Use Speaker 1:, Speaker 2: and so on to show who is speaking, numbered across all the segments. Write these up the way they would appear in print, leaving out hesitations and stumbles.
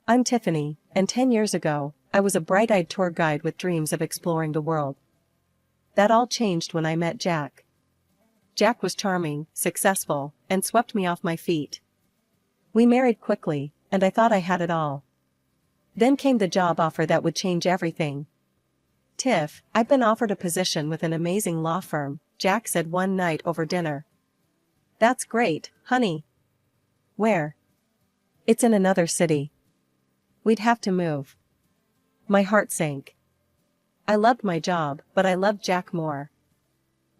Speaker 1: I'm Tiffany, and 10 years ago, I was a bright-eyed tour guide with dreams of exploring the world. That all changed when I met Jack. Jack was charming, successful, and swept me off my feet. We married quickly, and I thought I had it all. Then came the job offer that would change everything. "Tiff, I've been offered a position with an amazing law firm," Jack said one night over dinner. "That's great, honey." "Where?" "It's in another city. We'd have to move." My heart sank. I loved my job, but I loved Jack more.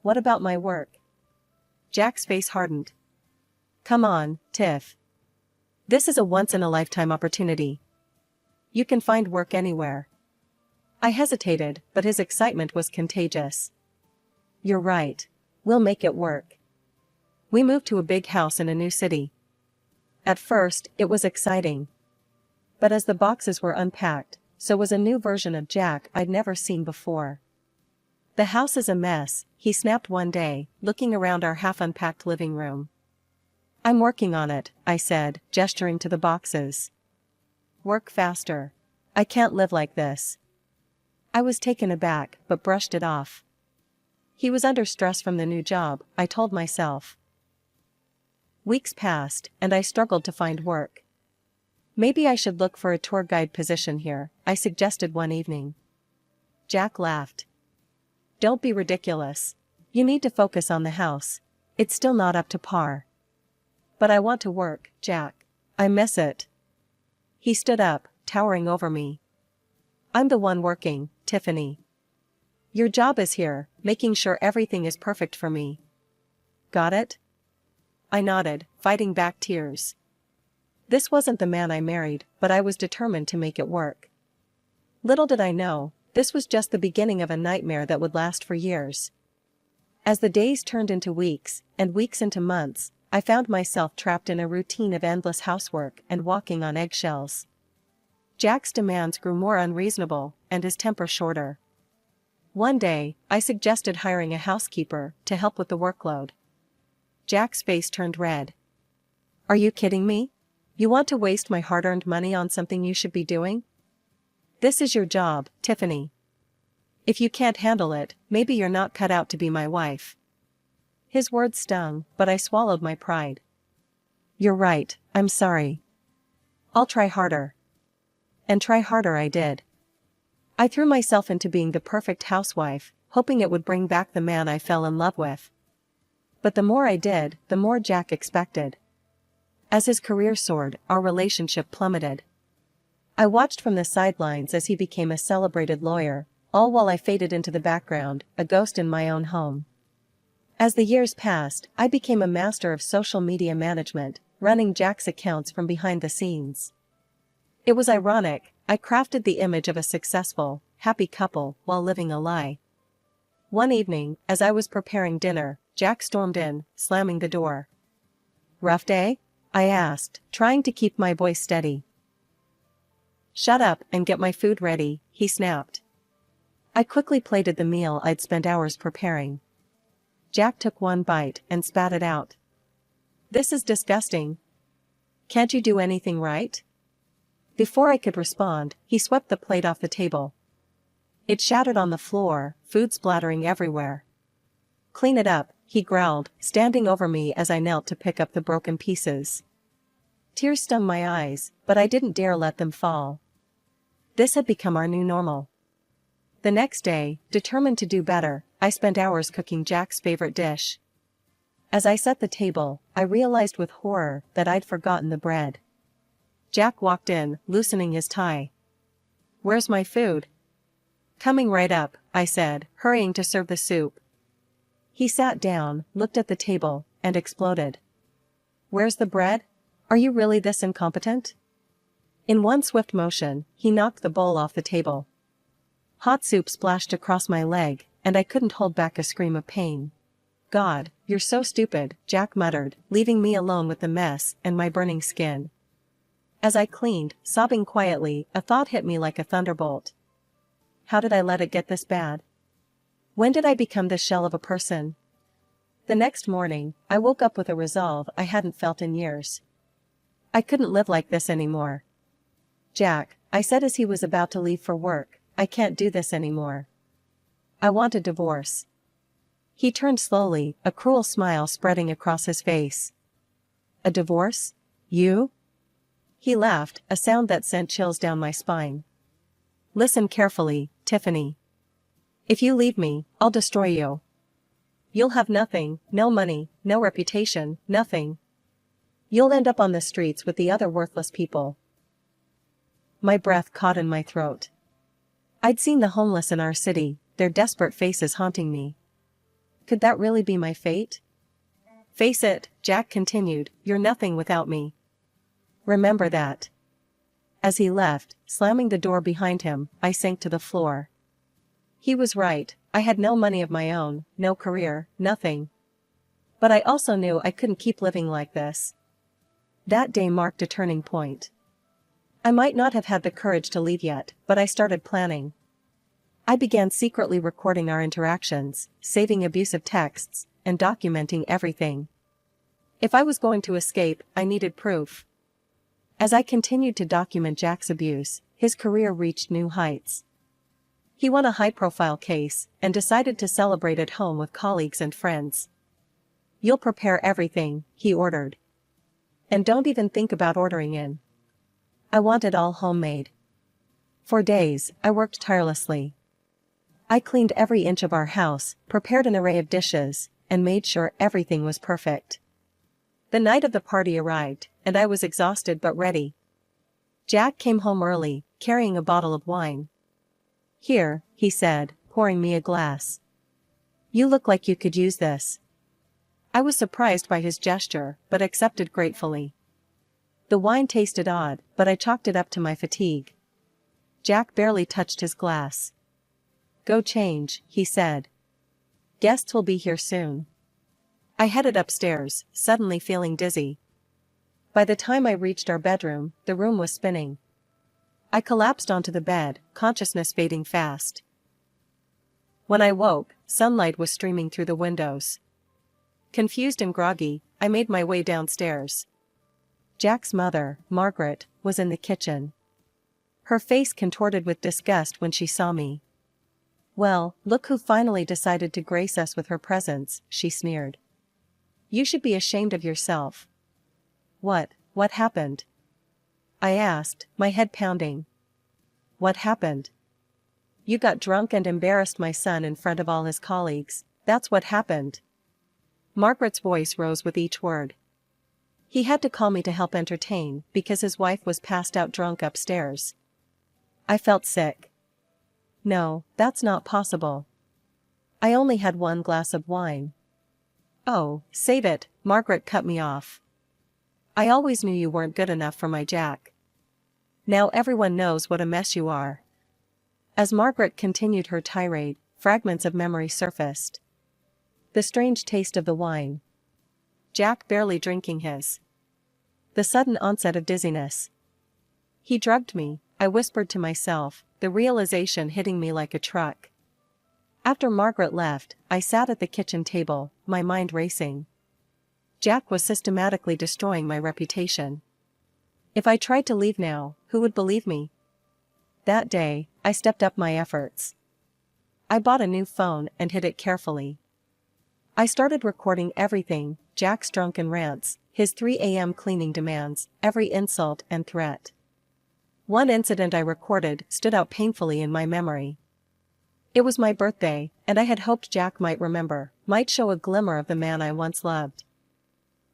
Speaker 1: "What about my work?" Jack's face hardened. "Come on, Tiff. This is a once-in-a-lifetime opportunity. You can find work anywhere." I hesitated, but his excitement was contagious. "You're right. We'll make it work." We moved to a big house in a new city. At first, it was exciting. But as the boxes were unpacked, so was a new version of Jack I'd never seen before. "The house is a mess," he snapped one day, looking around our half-unpacked living room. "I'm working on it," I said, gesturing to the boxes. "Work faster. I can't live like this." I was taken aback, but brushed it off. He was under stress from the new job, I told myself. Weeks passed, and I struggled to find work. "Maybe I should look for a tour guide position here," I suggested one evening. Jack laughed. "Don't be ridiculous. You need to focus on the house. It's still not up to par." "But I want to work, Jack. I miss it." He stood up, towering over me. "I'm the one working, Tiffany. Your job is here, making sure everything is perfect for me. Got it?" I nodded, fighting back tears. This wasn't the man I married, but I was determined to make it work. Little did I know, this was just the beginning of a nightmare that would last for years. As the days turned into weeks, and weeks into months, I found myself trapped in a routine of endless housework and walking on eggshells. Jack's demands grew more unreasonable, and his temper shorter. One day, I suggested hiring a housekeeper to help with the workload. Jack's face turned red. "Are you kidding me? You want to waste my hard-earned money on something you should be doing? This is your job, Tiffany. If you can't handle it, maybe you're not cut out to be my wife." His words stung, but I swallowed my pride. "You're right, I'm sorry. I'll try harder." And try harder I did. I threw myself into being the perfect housewife, hoping it would bring back the man I fell in love with. But the more I did, the more Jack expected. As his career soared, our relationship plummeted. I watched from the sidelines as he became a celebrated lawyer, all while I faded into the background, a ghost in my own home. As the years passed, I became a master of social media management, running Jack's accounts from behind the scenes. It was ironic, I crafted the image of a successful, happy couple while living a lie. One evening, as I was preparing dinner, Jack stormed in, slamming the door. "Rough day?" I asked, trying to keep my voice steady. "Shut up and get my food ready," he snapped. I quickly plated the meal I'd spent hours preparing. Jack took one bite and spat it out. "This is disgusting. Can't you do anything right?" Before I could respond, he swept the plate off the table. It shattered on the floor, food splattering everywhere. "Clean it up," he growled, standing over me as I knelt to pick up the broken pieces. Tears stung my eyes, but I didn't dare let them fall. This had become our new normal. The next day, determined to do better, I spent hours cooking Jack's favorite dish. As I set the table, I realized with horror that I'd forgotten the bread. Jack walked in, loosening his tie. "Where's my food?" "Coming right up," I said, hurrying to serve the soup. He sat down, looked at the table, and exploded. "Where's the bread? Are you really this incompetent?" In one swift motion, he knocked the bowl off the table. Hot soup splashed across my leg, and I couldn't hold back a scream of pain. "God, you're so stupid," Jack muttered, leaving me alone with the mess and my burning skin. As I cleaned, sobbing quietly, a thought hit me like a thunderbolt. How did I let it get this bad? When did I become the shell of a person? The next morning, I woke up with a resolve I hadn't felt in years. I couldn't live like this anymore. Jack, I said as he was about to leave for work, I can't do this anymore. I want a divorce. He turned slowly, a cruel smile spreading across his face. A divorce? You? He laughed, a sound that sent chills down my spine. Listen carefully, Tiffany. If you leave me, I'll destroy you. You'll have nothing, no money, no reputation, nothing. You'll end up on the streets with the other worthless people. My breath caught in my throat. I'd seen the homeless in our city, their desperate faces haunting me. Could that really be my fate? Face it, Jack continued, you're nothing without me. Remember that. As he left, slamming the door behind him, I sank to the floor. He was right, I had no money of my own, no career, nothing. But I also knew I couldn't keep living like this. That day marked a turning point. I might not have had the courage to leave yet, but I started planning. I began secretly recording our interactions, saving abusive texts, and documenting everything. If I was going to escape, I needed proof. As I continued to document Jack's abuse, his career reached new heights. He won a high-profile case, and decided to celebrate at home with colleagues and friends. You'll prepare everything, he ordered. And don't even think about ordering in. I want it all homemade. For days, I worked tirelessly. I cleaned every inch of our house, prepared an array of dishes, and made sure everything was perfect. The night of the party arrived, and I was exhausted but ready. Jack came home early, carrying a bottle of wine. Here, he said, pouring me a glass. You look like you could use this. I was surprised by his gesture, but accepted gratefully. The wine tasted odd, but I chalked it up to my fatigue. Jack barely touched his glass. Go change, he said. Guests will be here soon. I headed upstairs, suddenly feeling dizzy. By the time I reached our bedroom, the room was spinning. I collapsed onto the bed, consciousness fading fast. When I woke, sunlight was streaming through the windows. Confused and groggy, I made my way downstairs. Jack's mother, Margaret, was in the kitchen. Her face contorted with disgust when she saw me. Well, look who finally decided to grace us with her presence, she sneered. You should be ashamed of yourself. What happened? I asked, my head pounding. What happened? You got drunk and embarrassed my son in front of all his colleagues, that's what happened. Margaret's voice rose with each word. He had to call me to help entertain, because his wife was passed out drunk upstairs. I felt sick. No, that's not possible. I only had one glass of wine. Oh, save it, Margaret cut me off. I always knew you weren't good enough for my Jack. Now everyone knows what a mess you are. As Margaret continued her tirade, fragments of memory surfaced. The strange taste of the wine. Jack barely drinking his. The sudden onset of dizziness. He drugged me, I whispered to myself, the realization hitting me like a truck. After Margaret left, I sat at the kitchen table, my mind racing. Jack was systematically destroying my reputation. If I tried to leave now, who would believe me? That day, I stepped up my efforts. I bought a new phone and hid it carefully. I started recording everything, Jack's drunken rants, his 3 a.m. cleaning demands, every insult and threat. One incident I recorded stood out painfully in my memory. It was my birthday, and I had hoped Jack might remember, might show a glimmer of the man I once loved.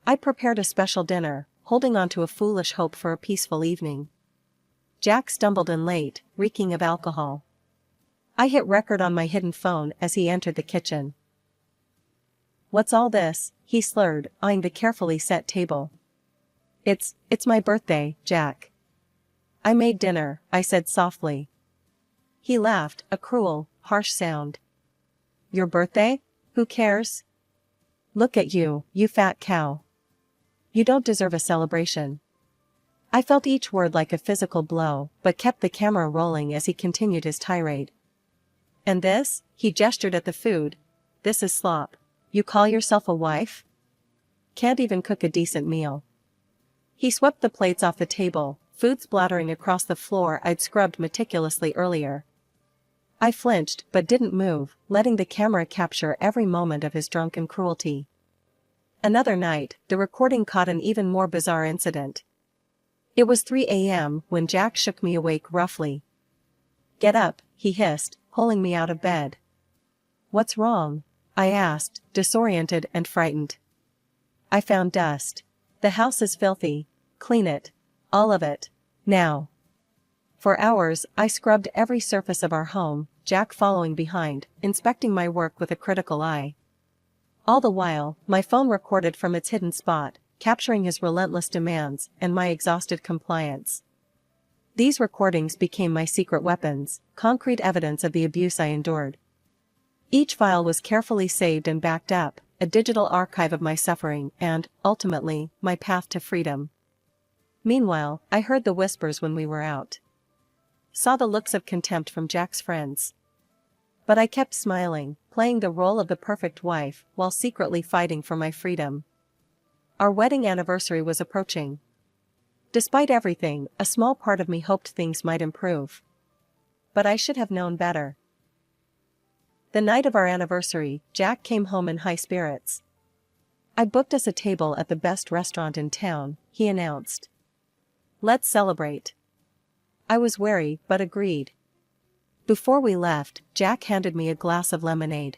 Speaker 1: I prepared a special dinner, holding on to a foolish hope for a peaceful evening. Jack stumbled in late, reeking of alcohol. I hit record on my hidden phone as he entered the kitchen. What's all this? He slurred, eyeing the carefully set table. It's my birthday, Jack. I made dinner, I said softly. He laughed, a cruel, harsh sound. Your birthday? Who cares? Look at you, you fat cow. You don't deserve a celebration. I felt each word like a physical blow, but kept the camera rolling as he continued his tirade. And this? He gestured at the food. This is slop. You call yourself a wife? Can't even cook a decent meal. He swept the plates off the table, food splattering across the floor I'd scrubbed meticulously earlier. I flinched but didn't move, letting the camera capture every moment of his drunken cruelty. Another night, the recording caught an even more bizarre incident. It was 3 a.m. when Jack shook me awake roughly. "Get up," he hissed, pulling me out of bed. "What's wrong?" I asked, disoriented and frightened. "I found dust. The house is filthy. Clean it. All of it. Now." For hours, I scrubbed every surface of our home, Jack following behind, inspecting my work with a critical eye. All the while, my phone recorded from its hidden spot, capturing his relentless demands and my exhausted compliance. These recordings became my secret weapons, concrete evidence of the abuse I endured. Each file was carefully saved and backed up, a digital archive of my suffering and, ultimately, my path to freedom. Meanwhile, I heard the whispers when we were out. Saw the looks of contempt from Jack's friends. But I kept smiling, playing the role of the perfect wife while secretly fighting for my freedom. Our wedding anniversary was approaching. Despite everything, a small part of me hoped things might improve. But I should have known better. The night of our anniversary, Jack came home in high spirits. "I booked us a table at the best restaurant in town," he announced. "Let's celebrate." I was wary, but agreed. Before we left, Jack handed me a glass of lemonade.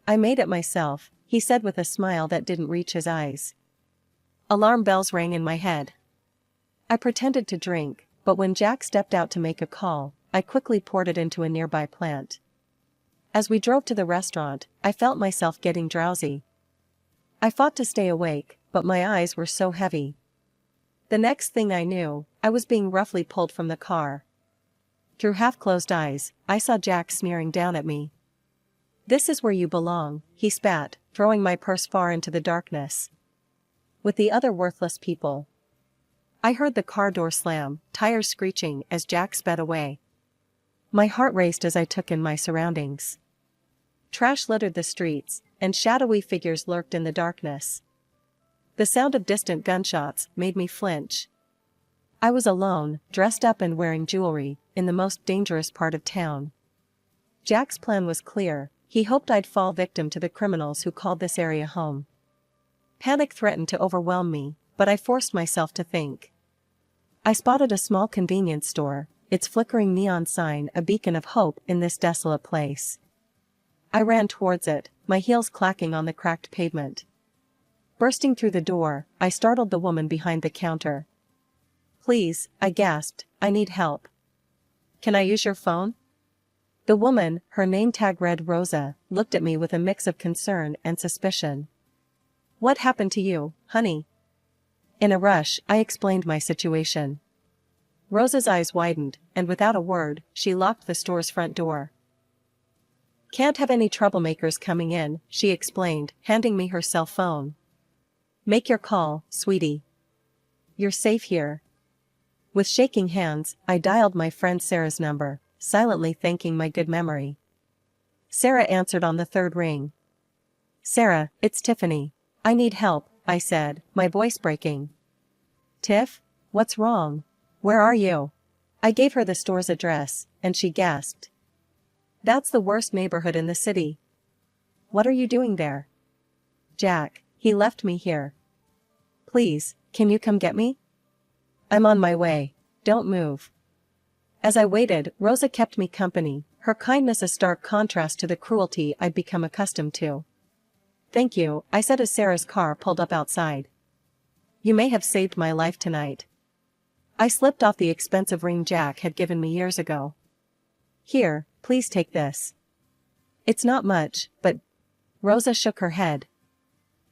Speaker 1: "I made it myself," he said with a smile that didn't reach his eyes. Alarm bells rang in my head. I pretended to drink, but when Jack stepped out to make a call, I quickly poured it into a nearby plant. As we drove to the restaurant, I felt myself getting drowsy. I fought to stay awake, but my eyes were so heavy. The next thing I knew, I was being roughly pulled from the car. Through half-closed eyes, I saw Jack sneering down at me. "This is where you belong," he spat, throwing my purse far into the darkness. "With the other worthless people." I heard the car door slam, tires screeching as Jack sped away. My heart raced as I took in my surroundings. Trash littered the streets, and shadowy figures lurked in the darkness. The sound of distant gunshots made me flinch. I was alone, dressed up and wearing jewelry, in the most dangerous part of town. Jack's plan was clear. He hoped I'd fall victim to the criminals who called this area home. Panic threatened to overwhelm me, but I forced myself to think. I spotted a small convenience store, its flickering neon sign a beacon of hope in this desolate place. I ran towards it, my heels clacking on the cracked pavement. Bursting through the door, I startled the woman behind the counter. "Please," I gasped, "I need help." "Can I use your phone?" The woman, her name tag read Rosa, looked at me with a mix of concern and suspicion. "What happened to you, honey?" In a rush, I explained my situation. Rosa's eyes widened, and without a word, she locked the store's front door. "Can't have any troublemakers coming in," she explained, handing me her cell phone. "Make your call, sweetie. You're safe here." With shaking hands, I dialed my friend Sarah's number, silently thanking my good memory. Sarah answered on the third ring. "Sarah, it's Tiffany. I need help," I said, my voice breaking. "Tiff? What's wrong? Where are you?" I gave her the store's address, and she gasped. "That's the worst neighborhood in the city." "What are you doing there?" "Jack, he left me here." "Please, can you come get me?" "I'm on my way. Don't move." As I waited, Rosa kept me company, her kindness a stark contrast to the cruelty I'd become accustomed to. "Thank you," I said as Sarah's car pulled up outside. "You may have saved my life tonight." I slipped off the expensive ring Jack had given me years ago. "Here, please take this." "It's not much, but..." Rosa shook her head.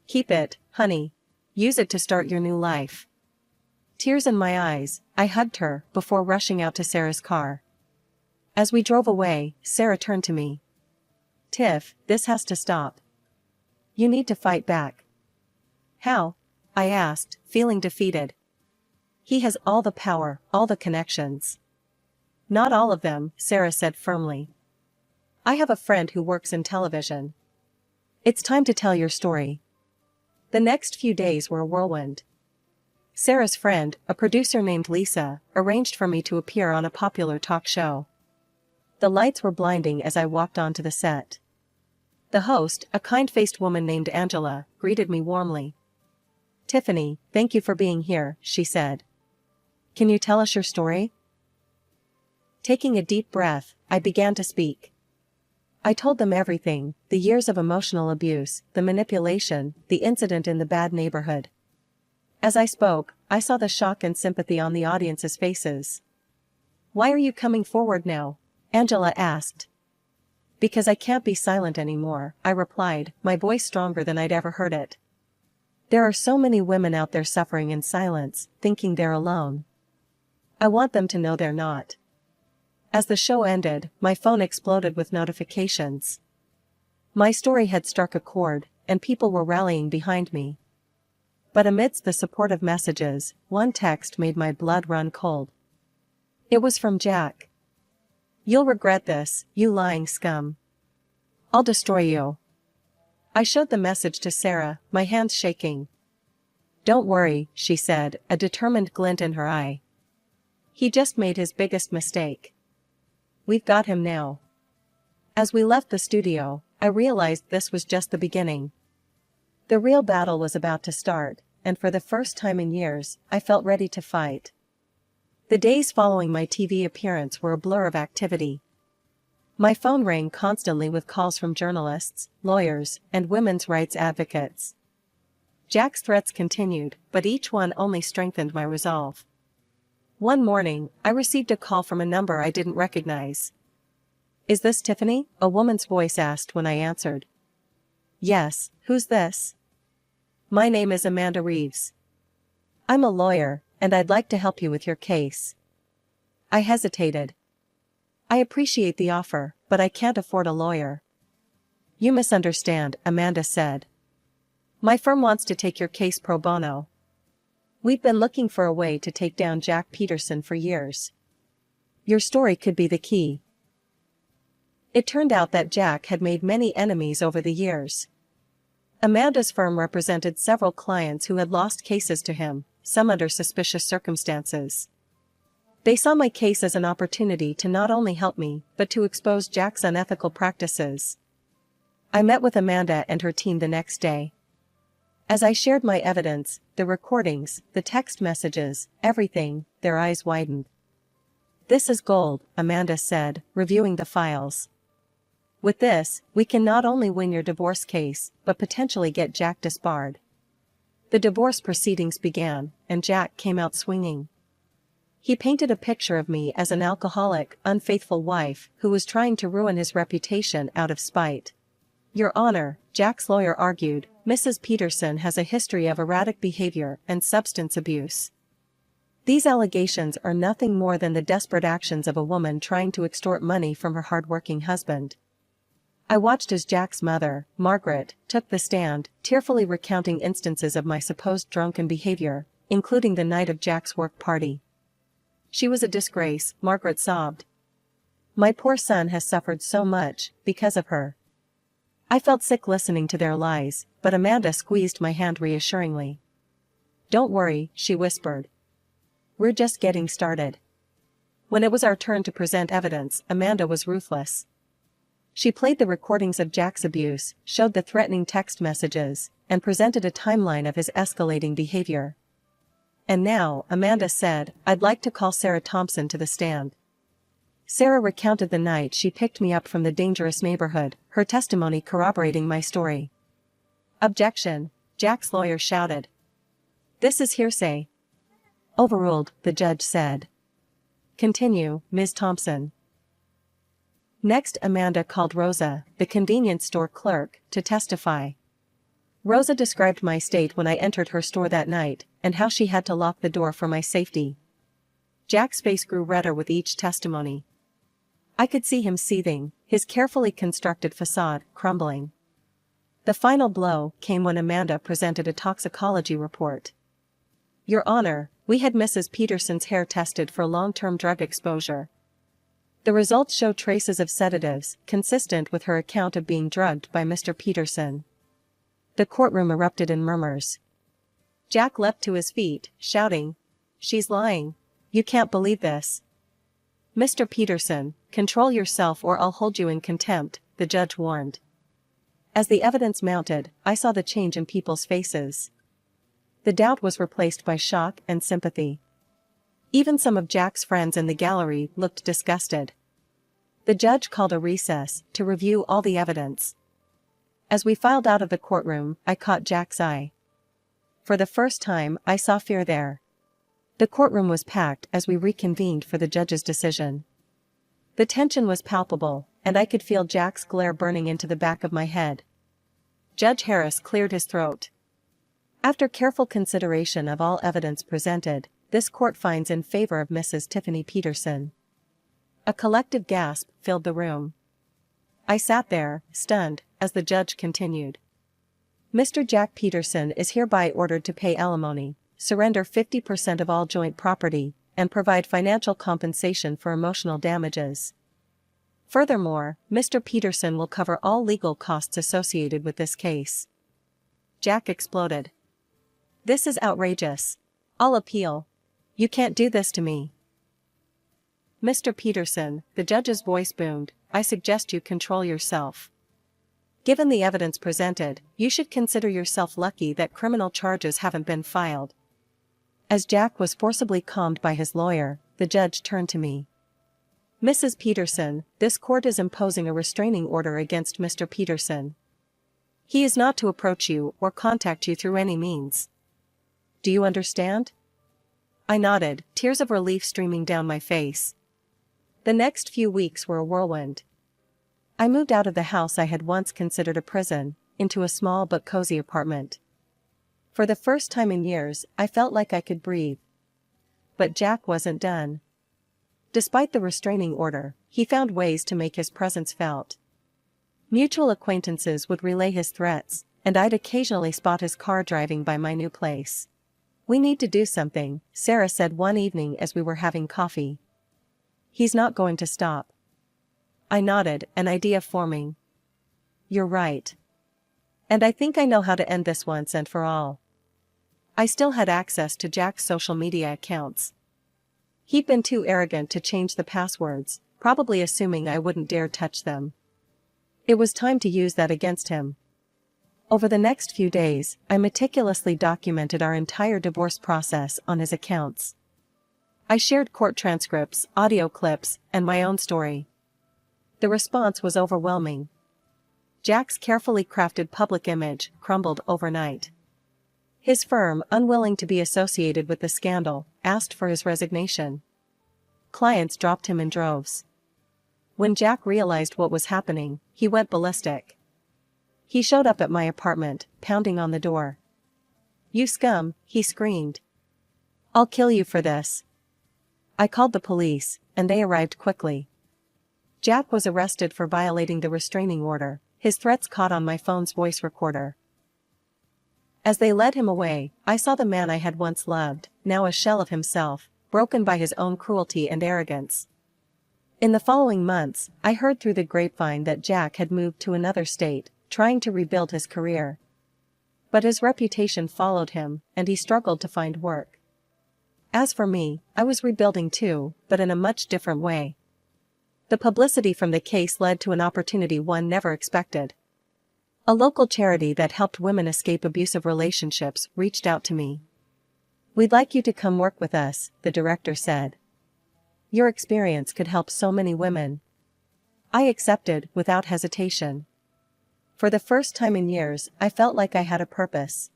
Speaker 1: "Keep it, honey. Use it to start your new life." Tears in my eyes, I hugged her before rushing out to Sarah's car. As we drove away, Sarah turned to me. "Tiff, this has to stop. You need to fight back." "How?" I asked, feeling defeated. "He has all the power, all the connections." "Not all of them," Sarah said firmly. "I have a friend who works in television. It's time to tell your story." The next few days were a whirlwind. Sarah's friend, a producer named Lisa, arranged for me to appear on a popular talk show. The lights were blinding as I walked onto the set. The host, a kind-faced woman named Angela, greeted me warmly. "Tiffany, thank you for being here," she said. "Can you tell us your story?" Taking a deep breath, I began to speak. I told them everything: the years of emotional abuse, the manipulation, the incident in the bad neighborhood. As I spoke, I saw the shock and sympathy on the audience's faces. "Why are you coming forward now?" Angela asked. "Because I can't be silent anymore," I replied, my voice stronger than I'd ever heard it. "There are so many women out there suffering in silence, thinking they're alone. I want them to know they're not." As the show ended, my phone exploded with notifications. My story had struck a chord, and people were rallying behind me. But amidst the supportive messages, one text made my blood run cold. It was from Jack. "You'll regret this, you lying scum. I'll destroy you." I showed the message to Sarah, my hands shaking. "Don't worry," she said, a determined glint in her eye. "He just made his biggest mistake. We've got him now." As we left the studio, I realized this was just the beginning. The real battle was about to start, and for the first time in years, I felt ready to fight. The days following my TV appearance were a blur of activity. My phone rang constantly with calls from journalists, lawyers, and women's rights advocates. Jack's threats continued, but each one only strengthened my resolve. One morning, I received a call from a number I didn't recognize. "Is this Tiffany?" a woman's voice asked when I answered. "Yes, who's this?" "My name is Amanda Reeves. I'm a lawyer, and I'd like to help you with your case." I hesitated. "I appreciate the offer, but I can't afford a lawyer." "You misunderstand," Amanda said. "My firm wants to take your case pro bono. We've been looking for a way to take down Jack Peterson for years. Your story could be the key." It turned out that Jack had made many enemies over the years. Amanda's firm represented several clients who had lost cases to him, some under suspicious circumstances. They saw my case as an opportunity to not only help me, but to expose Jack's unethical practices. I met with Amanda and her team the next day. As I shared my evidence, the recordings, the text messages, everything, their eyes widened. "This is gold," Amanda said, reviewing the files. "With this, we can not only win your divorce case, but potentially get Jack disbarred." The divorce proceedings began, and Jack came out swinging. He painted a picture of me as an alcoholic, unfaithful wife who was trying to ruin his reputation out of spite. "Your Honor," Jack's lawyer argued, "Mrs. Peterson has a history of erratic behavior and substance abuse. These allegations are nothing more than the desperate actions of a woman trying to extort money from her hard-working husband." I watched as Jack's mother, Margaret, took the stand, tearfully recounting instances of my supposed drunken behavior, including the night of Jack's work party. "She was a disgrace," Margaret sobbed. "My poor son has suffered so much, because of her." I felt sick listening to their lies, but Amanda squeezed my hand reassuringly. "Don't worry," she whispered. "We're just getting started." When it was our turn to present evidence, Amanda was ruthless. She played the recordings of Jack's abuse, showed the threatening text messages, and presented a timeline of his escalating behavior. "And now," Amanda said, "I'd like to call Sarah Thompson to the stand." Sarah recounted the night she picked me up from the dangerous neighborhood, her testimony corroborating my story. "Objection," Jack's lawyer shouted. "This is hearsay." "Overruled," the judge said. "Continue, Ms. Thompson." Next, Amanda called Rosa, the convenience store clerk, to testify. Rosa described my state when I entered her store that night, and how she had to lock the door for my safety. Jack's face grew redder with each testimony. I could see him seething, his carefully constructed facade crumbling. The final blow came when Amanda presented a toxicology report. "Your Honor, we had Mrs. Peterson's hair tested for long-term drug exposure. The results show traces of sedatives, consistent with her account of being drugged by Mr. Peterson." The courtroom erupted in murmurs. Jack leapt to his feet, shouting, "She's lying. You can't believe this." "Mr. Peterson, control yourself or I'll hold you in contempt," the judge warned. As the evidence mounted, I saw the change in people's faces. The doubt was replaced by shock and sympathy. Even some of Jack's friends in the gallery looked disgusted. The judge called a recess to review all the evidence. As we filed out of the courtroom, I caught Jack's eye. For the first time, I saw fear there. The courtroom was packed as we reconvened for the judge's decision. The tension was palpable, and I could feel Jack's glare burning into the back of my head. Judge Harris cleared his throat. "After careful consideration of all evidence presented, this court finds in favor of Mrs. Tiffany Peterson." A collective gasp filled the room. I sat there, stunned, as the judge continued. "Mr. Jack Peterson is hereby ordered to pay alimony, surrender 50% of all joint property, and provide financial compensation for emotional damages. Furthermore, Mr. Peterson will cover all legal costs associated with this case." Jack exploded. "This is outrageous. I'll appeal. You can't do this to me." "Mr. Peterson," the judge's voice boomed, "I suggest you control yourself. Given the evidence presented, you should consider yourself lucky that criminal charges haven't been filed." As Jack was forcibly calmed by his lawyer, the judge turned to me. "Mrs. Peterson, this court is imposing a restraining order against Mr. Peterson. He is not to approach you or contact you through any means. Do you understand?" I nodded, tears of relief streaming down my face. The next few weeks were a whirlwind. I moved out of the house I had once considered a prison, into a small but cozy apartment. For the first time in years, I felt like I could breathe. But Jack wasn't done. Despite the restraining order, he found ways to make his presence felt. Mutual acquaintances would relay his threats, and I'd occasionally spot his car driving by my new place. "We need to do something," Sarah said one evening as we were having coffee. "He's not going to stop." I nodded, an idea forming. "You're right. And I think I know how to end this once and for all." I still had access to Jack's social media accounts. He'd been too arrogant to change the passwords, probably assuming I wouldn't dare touch them. It was time to use that against him. Over the next few days, I meticulously documented our entire divorce process on his accounts. I shared court transcripts, audio clips, and my own story. The response was overwhelming. Jack's carefully crafted public image crumbled overnight. His firm, unwilling to be associated with the scandal, asked for his resignation. Clients dropped him in droves. When Jack realized what was happening, he went ballistic. He showed up at my apartment, pounding on the door. "You scum," he screamed. "I'll kill you for this." I called the police, and they arrived quickly. Jack was arrested for violating the restraining order, his threats caught on my phone's voice recorder. As they led him away, I saw the man I had once loved, now a shell of himself, broken by his own cruelty and arrogance. In the following months, I heard through the grapevine that Jack had moved to another state, trying to rebuild his career. But his reputation followed him, and he struggled to find work. As for me, I was rebuilding too, but in a much different way. The publicity from the case led to an opportunity one never expected. A local charity that helped women escape abusive relationships reached out to me. "We'd like you to come work with us," the director said. "Your experience could help so many women." I accepted, without hesitation. For the first time in years, I felt like I had a purpose.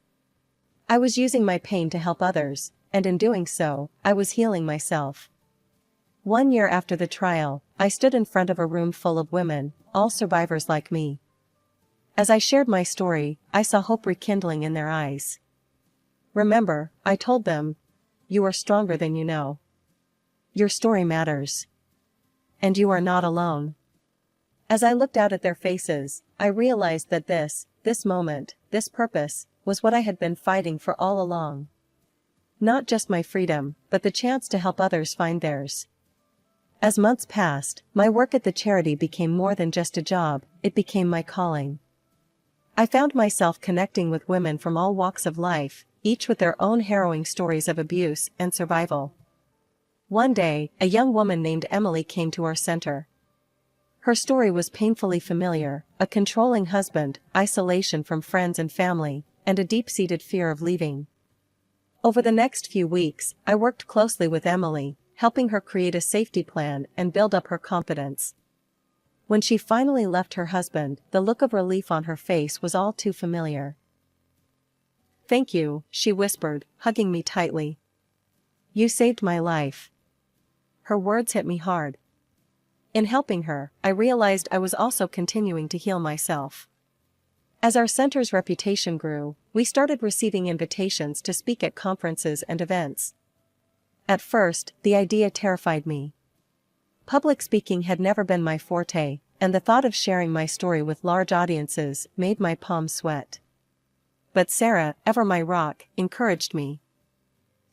Speaker 1: I was using my pain to help others, and in doing so, I was healing myself. 1 year after the trial, I stood in front of a room full of women, all survivors like me. As I shared my story, I saw hope rekindling in their eyes. "Remember," I told them, "you are stronger than you know. Your story matters. And you are not alone." As I looked out at their faces, I realized that this moment, this purpose, was what I had been fighting for all along. Not just my freedom, but the chance to help others find theirs. As months passed, my work at the charity became more than just a job, it became my calling. I found myself connecting with women from all walks of life, each with their own harrowing stories of abuse and survival. One day, a young woman named Emily came to our center. Her story was painfully familiar: a controlling husband, isolation from friends and family, and a deep-seated fear of leaving. Over the next few weeks, I worked closely with Emily, helping her create a safety plan and build up her confidence. When she finally left her husband, the look of relief on her face was all too familiar. "Thank you," she whispered, hugging me tightly. "You saved my life." Her words hit me hard. In helping her, I realized I was also continuing to heal myself. As our center's reputation grew, we started receiving invitations to speak at conferences and events. At first, the idea terrified me. Public speaking had never been my forte, and the thought of sharing my story with large audiences made my palms sweat. But Sarah, ever my rock, encouraged me.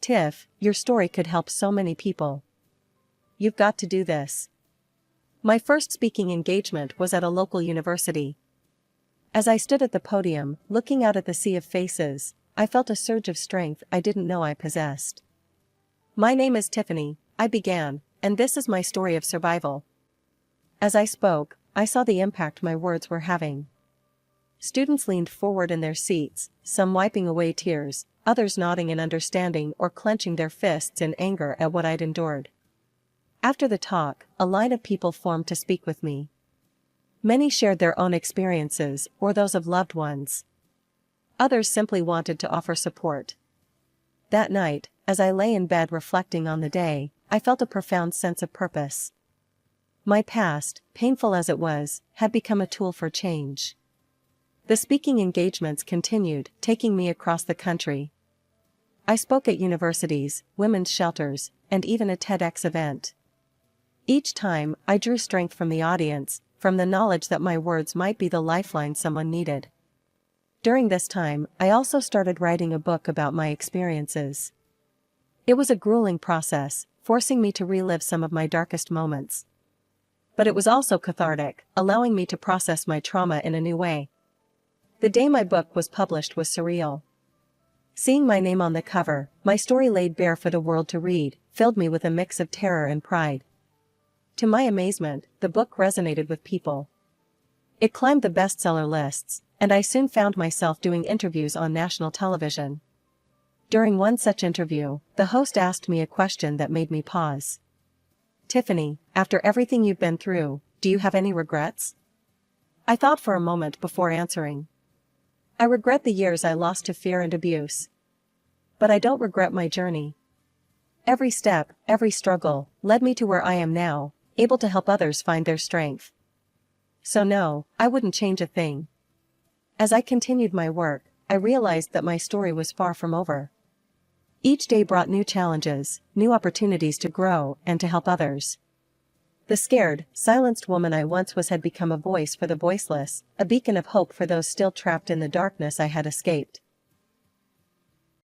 Speaker 1: "Tiff, your story could help so many people. You've got to do this." My first speaking engagement was at a local university. As I stood at the podium, looking out at the sea of faces, I felt a surge of strength I didn't know I possessed. "My name is Tiffany," I began, "and this is my story of survival." As I spoke, I saw the impact my words were having. Students leaned forward in their seats, some wiping away tears, others nodding in understanding or clenching their fists in anger at what I'd endured. After the talk, a line of people formed to speak with me. Many shared their own experiences or those of loved ones. Others simply wanted to offer support. That night, as I lay in bed reflecting on the day, I felt a profound sense of purpose. My past, painful as it was, had become a tool for change. The speaking engagements continued, taking me across the country. I spoke at universities, women's shelters, and even a TEDx event. Each time, I drew strength from the audience, from the knowledge that my words might be the lifeline someone needed. During this time, I also started writing a book about my experiences. It was a grueling process, forcing me to relive some of my darkest moments. But it was also cathartic, allowing me to process my trauma in a new way. The day my book was published was surreal. Seeing my name on the cover, my story laid bare for the world to read, filled me with a mix of terror and pride. To my amazement, the book resonated with people. It climbed the bestseller lists, and I soon found myself doing interviews on national television. During one such interview, the host asked me a question that made me pause. "Tiffany, after everything you've been through, do you have any regrets?" I thought for a moment before answering. "I regret the years I lost to fear and abuse. But I don't regret my journey. Every step, every struggle, led me to where I am now, able to help others find their strength. So no, I wouldn't change a thing." As I continued my work, I realized that my story was far from over. Each day brought new challenges, new opportunities to grow and to help others. The scared, silenced woman I once was had become a voice for the voiceless, a beacon of hope for those still trapped in the darkness I had escaped.